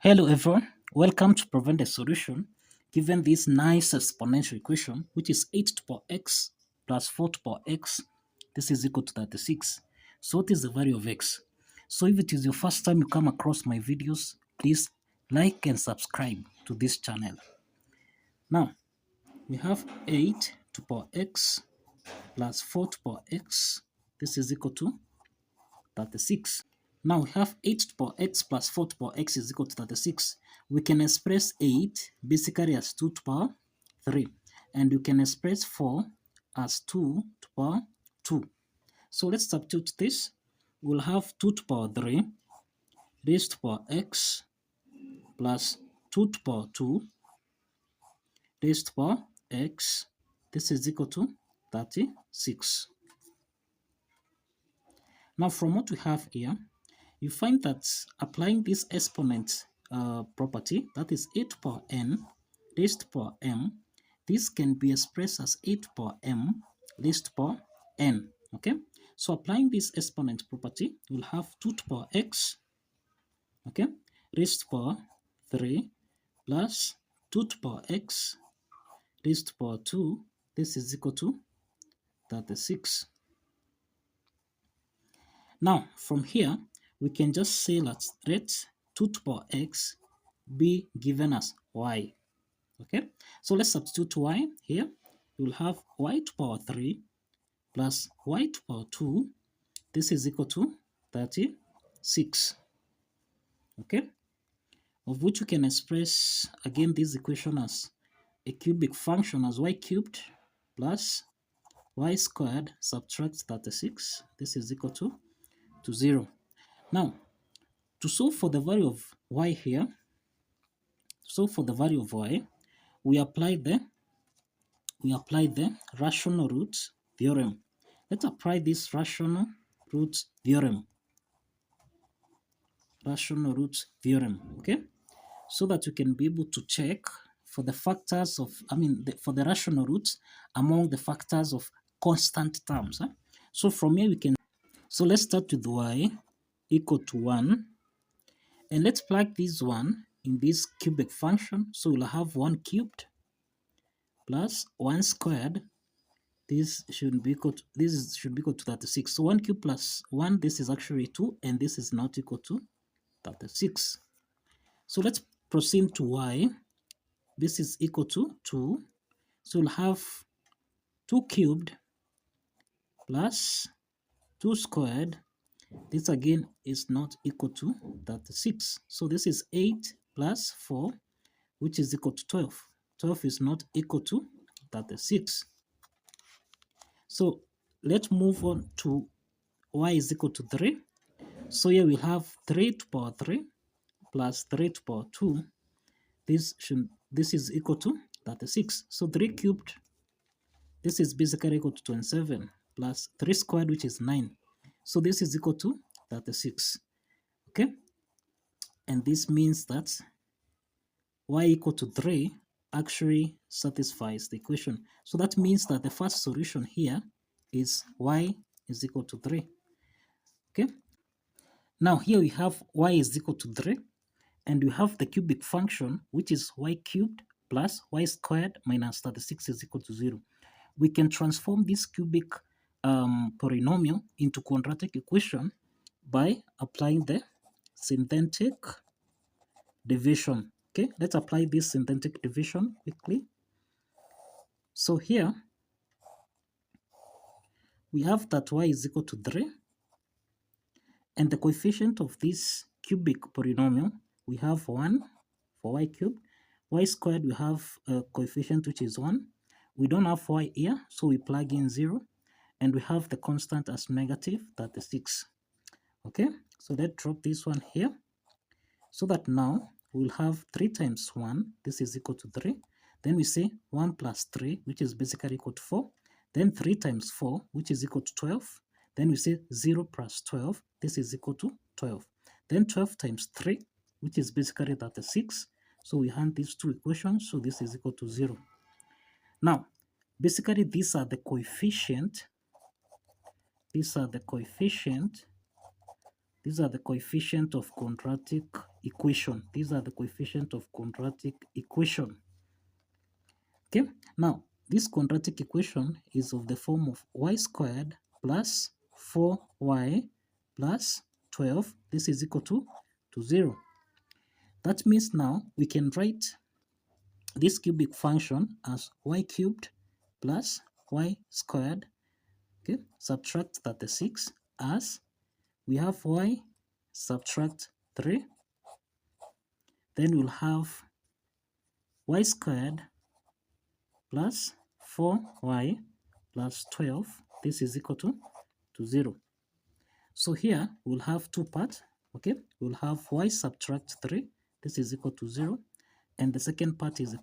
Hello everyone, welcome to prevent a solution given this nice exponential equation which is 8 to the power x plus 4 to the power x. This is equal to 36. So what is the value of x? So if it is your first time you come across my videos, please like and subscribe to this channel. Now we have 8 to the power x plus 4 to the power x. This is equal to 36. Now we have 8 to the power x plus 4 to the power x is equal to 36. We can express 8 basically as 2 to the power 3. And we can express 4 as 2 to the power 2. So let's substitute this. We'll have 2 to the power 3 raised to the power x plus 2 to the power 2 raised to the power x. This is equal to 36. Now from what we have here, you find that applying this exponent property, that is 8 to the power n raised to the power m, this can be expressed as 8 to the power m raised to the power n. Okay, so applying this exponent property, we'll have 2 to the power x, okay, raised to the power 3 plus 2 to the power x raised to the power 2. This is equal to 36. Now from here, we can just say that let 2 to the power x be given as y. Okay, so let's substitute y here. We'll have y to the power 3 plus y to the power 2. This is equal to 36. Okay, of which we can express again this equation as a cubic function as y cubed plus y squared subtract 36. This is equal to 0. Now, to solve for the value of y here, we apply the rational root theorem. Let's apply this rational root theorem. Okay, so that we can be able to check for the factors of, for the rational roots among the factors of constant terms. So from here we can, so let's start with y equal to 1. And let's plug this one in this cubic function. So we'll have 1 cubed plus 1 squared. This should be equal to 36. So 1 cubed plus 1, this is actually 2, and this is not equal to 36. So let's proceed to y. This is equal to 2. So we'll have 2 cubed plus 2 squared. This again is not equal to 36. So this is 8 plus 4, which is equal to 12. 12 is not equal to 36. So let's move on to y is equal to 3. So here we have 3 to the power 3 plus 3 to the power 2. This is equal to 36. So 3 cubed, this is basically equal to 27 plus 3 squared, which is 9. So this is equal to 36. Okay, and this means that y equal to 3 actually satisfies the equation. So that means that the first solution here is y is equal to 3. Okay, now here we have y is equal to 3, and we have the cubic function, which is y cubed plus y squared minus 36 is equal to 0. We can transform this cubic polynomial into quadratic equation by applying the synthetic division. Okay, let's apply this synthetic division quickly. So here we have that y is equal to 3, and the coefficient of this cubic polynomial, we have 1 for y cubed. Y squared, we have a coefficient which is 1. We don't have y here, so we plug in 0, and we have the constant as negative 36. Okay, so let's drop this one here, so that now we'll have 3 times 1, this is equal to 3. Then we say 1 plus 3, which is basically equal to 4. Then 3 times 4, which is equal to 12. Then we say 0 plus 12, this is equal to 12. Then 12 times 3, which is basically 36. So we hand these two equations, so this is equal to 0. Now, basically these are the coefficient of quadratic equation. These are the coefficient of quadratic equation. Okay, now this quadratic equation is of the form of y squared plus 4y plus 12. This is equal to 0. That means now we can write this cubic function as y cubed plus y squared, okay, subtract 36, as we have y subtract 3, then we'll have y squared plus 4y plus 12. This is equal to 0. So here we'll have two parts, okay? We'll have y subtract 3. This is equal to 0. And the second part is a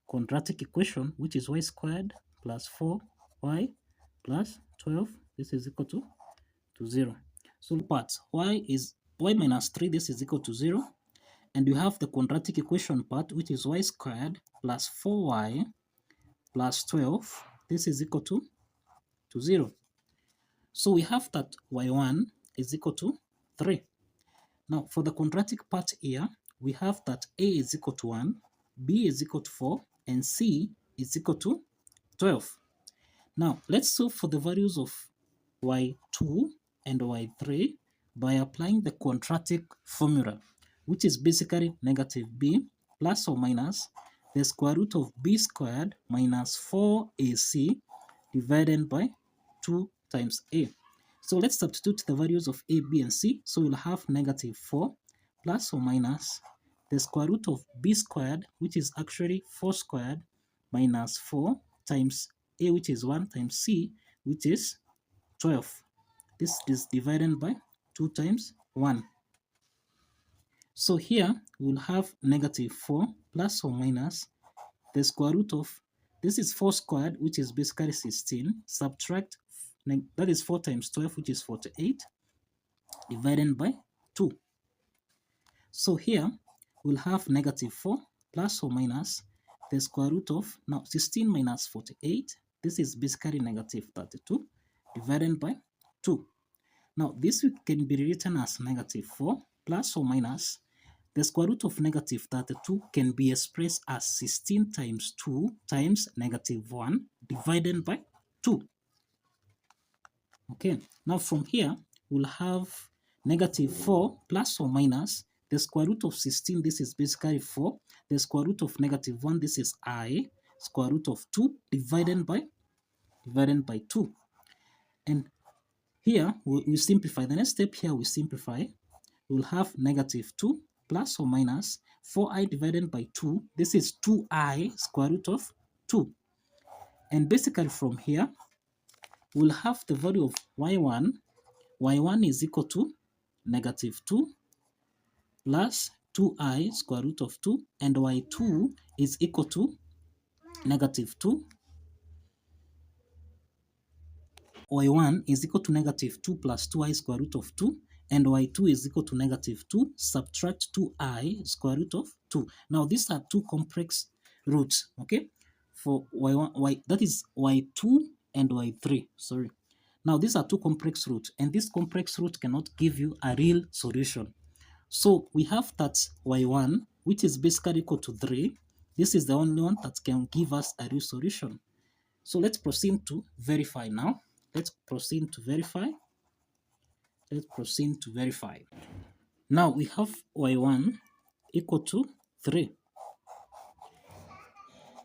quadratic equation, which is y squared plus 4y plus 12. This is equal to 0. So parts, y minus 3, this is equal to 0. And you have the quadratic equation part, which is y squared plus 4y plus 12. This is equal to 0. So we have that y1 is equal to 3. Now for the quadratic part here, we have that a is equal to 1, b is equal to 4, and c is equal to 12. Now let's solve for the values of y2 and y3 by applying the quadratic formula, which is basically negative b plus or minus the square root of b squared minus 4ac divided by 2 times a. So let's substitute the values of a, b, and c. So we'll have negative 4 plus or minus the square root of b squared, which is actually 4 squared, minus 4 times a, which is 1, times c, which is 12. This is divided by 2 times 1. So here we'll have negative 4 plus or minus the square root of, this is 4 squared, which is basically 16, subtract, that is 4 times 12, which is 48, divided by 2. So here we'll have negative 4 plus or minus the square root of, now 16 minus 48, this is basically negative 32, divided by 2. Now this can be written as negative 4 plus or minus the square root of negative 32 can be expressed as 16 times 2 times negative 1 divided by 2. Okay, now from here we'll have negative 4 plus or minus the square root of 16, this is basically 4, the square root of negative 1, this is I, square root of 2 divided by 2. And here we simplify. The next step here we simplify. We'll have negative 2 plus or minus 4i divided by 2. This is 2i square root of 2. And basically from here, we'll have the value of y1. y1 is equal to negative 2 plus 2i square root of 2. And y2 is equal to negative 2. y1 is equal to negative 2 plus 2i square root of 2. And y2 is equal to negative 2, subtract 2i square root of 2. Now, these are two complex roots, okay? For y1, that is y2 and y3, sorry. Now, these are two complex roots, and this complex root cannot give you a real solution. So, we have that y1, which is basically equal to 3. This is the only one that can give us a real solution. So, let's proceed to verify now. Let's proceed to verify. Now we have y1 equal to 3.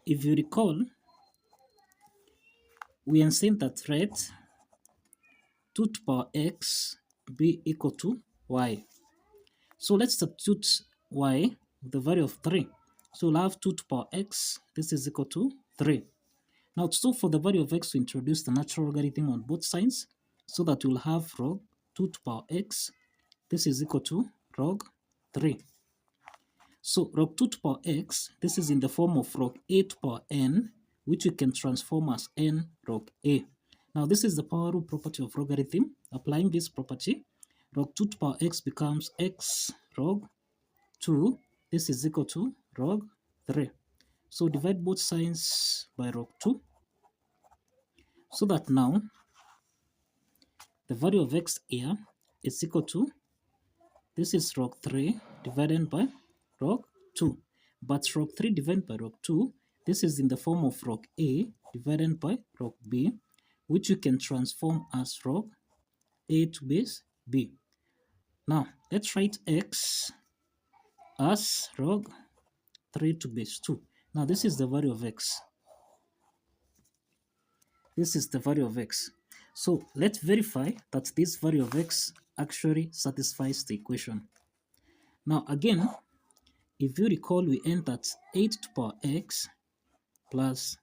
If you recall, we are saying that let 2 to the power x be equal to y. So let's substitute y with the value of 3. So we'll have 2 to the power x, this is equal to 3. Now to solve for the value of x, we introduce the natural logarithm on both sides, so that we'll have log 2 to the power x, this is equal to log 3. So log 2 to the power x, this is in the form of log a to the power n, which we can transform as n log a. Now this is the power rule property of logarithm. Applying this property, log 2 to the power x becomes x log 2, this is equal to log 3. So divide both sides by log 2, so that now the value of x here is equal to, this is log 3 divided by log 2. But log 3 divided by log 2, this is in the form of log A divided by log B, which you can transform as log A to base B. Now, let's write x as log 3 to base 2. Now, this is the value of x. This is the value of x. So, let's verify that this value of x actually satisfies the equation. Now, again, if you recall, we end at 8 to the power x plus,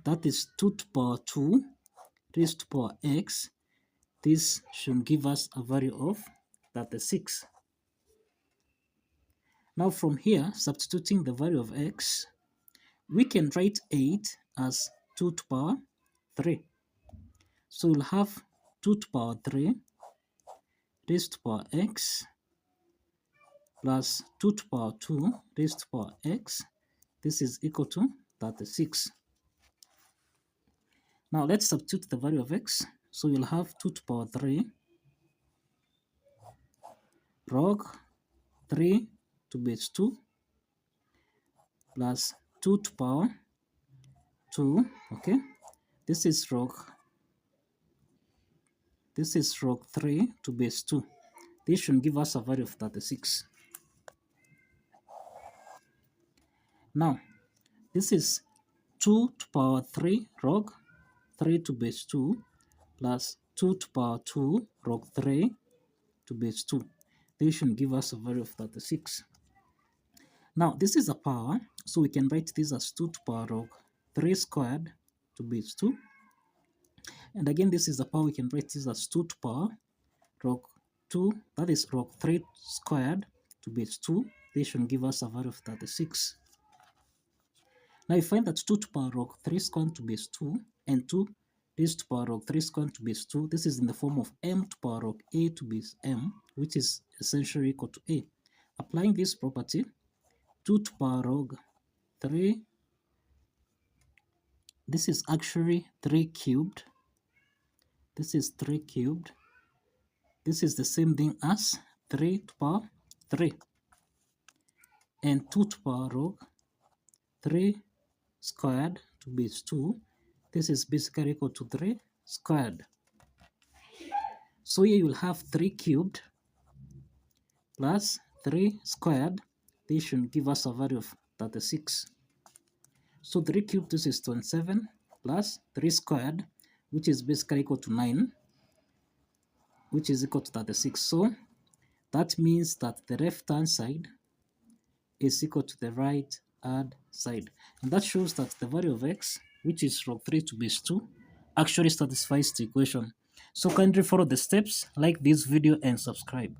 that is 2 to the power 2 raised to the power x. This should give us a value of 36. Now from here, substituting the value of x, we can write 8 as 2 to the power 3. So we'll have 2 to the power 3 raised to the power x plus 2 to the power 2 raised to the power x. This is equal to 36. Now let's substitute the value of x. So you'll have 2 to the power 3 log 3 to base 2 plus 2 to the power 2. Okay, this is log 3 to base 2. This should give us a value of 36. Now, this is 2 to the power 3 log 3 to base 2 plus 2 to the power 2 log 3 to base 2. This should give us a value of 36. Now, this is a power, so we can write this as 2 to the power log 3 squared to base 2. And again, this is a power, we can write this as 2 to the power log 2, that is log 3 squared to base 2. This should give us a value of 36. Now, you find that 2 to the power log 3 squared to base 2 and 2 raised to the power log 3 squared to base 2. This is in the form of m to the power log a to base m, which is essentially equal to a. Applying this property, 2 to the power log 3, this is actually 3 cubed. This is 3 cubed. This is the same thing as 3 to the power 3. And 2 to the power log 3 squared to base 2. This is basically equal to 3 squared. So here you will have 3 cubed plus 3 squared. This should give us a value of 36. So 3 cubed, this is 27 plus 3 squared, which is basically equal to 9, which is equal to 36. So that means that the left-hand side is equal to the right-hand side. And that shows that the value of x, which is log 3 to base 2, actually satisfies the equation. So kindly follow the steps, like this video and subscribe.